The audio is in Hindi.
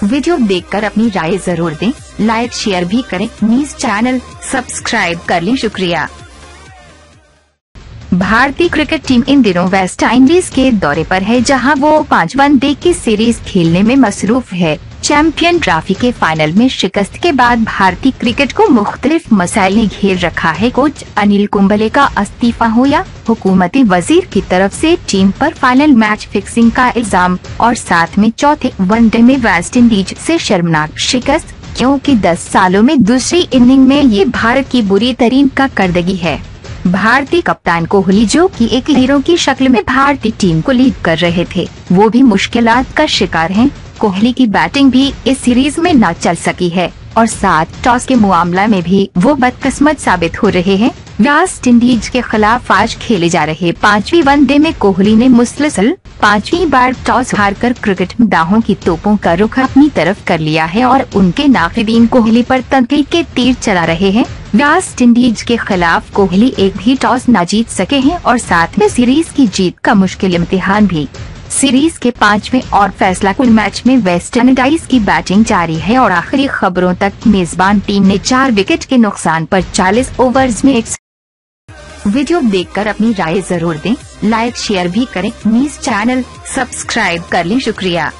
वीडियो देखकर अपनी राय जरूर दें, लाइक शेयर भी करें। न्यूज चैनल सब्सक्राइब कर लें। शुक्रिया। भारतीय क्रिकेट टीम इन दिनों वेस्ट इंडीज के दौरे पर है, जहां वो 5 वनडे की सीरीज खेलने में मसरूफ है। चैंपियन ट्रॉफी के फाइनल में शिकस्त के बाद भारतीय क्रिकेट को मुख्तलिफ मसाइल ने घेर रखा है। कोच अनिल कुंबले का इस्तीफा हो या हुकूमती वजीर की तरफ से टीम पर फाइनल मैच फिक्सिंग का इल्जाम, और साथ में चौथे वनडे में वेस्ट इंडीज से शर्मनाक शिकस्त, क्योंकि 10 सालों में दूसरी इनिंग में ये भारत की बुरी तरीन कारकर्दगी है। भारतीय कप्तान कोहली, जो कि एक हीरो की शक्ल में भारतीय टीम को लीड कर रहे थे, वो भी मुश्किलात का शिकार हैं। कोहली की बैटिंग भी इस सीरीज में न चल सकी है, और साथ टॉस के मामला में भी वो बदकिस्मत साबित हो रहे हैं। वेस्ट इंडीज के खिलाफ आज खेले जा रहे 5वीं वनडे में कोहली ने मुसलसल 5वीं बार टॉस हारकर क्रिकेट दाहों की तोपों का रुख अपनी तरफ कर लिया है, और उनके नाक़िदीन कोहली पर तनकीद के तीर चला रहे हैं। वेस्ट इंडीज के खिलाफ कोहली एक भी टॉस न जीत सके हैं, और साथ में सीरीज की जीत का मुश्किल इम्तिहान भी। सीरीज के 5वें और फैसला कुल मैच में वेस्ट इंडीज की बैटिंग जारी है, और आखिरी खबरों तक मेजबान टीम ने 4 विकेट के नुकसान पर 40 ओवर्स में वीडियो देखकर अपनी राय जरूर दें, लाइक शेयर भी करें। न्यूज चैनल सब्सक्राइब कर लें। शुक्रिया।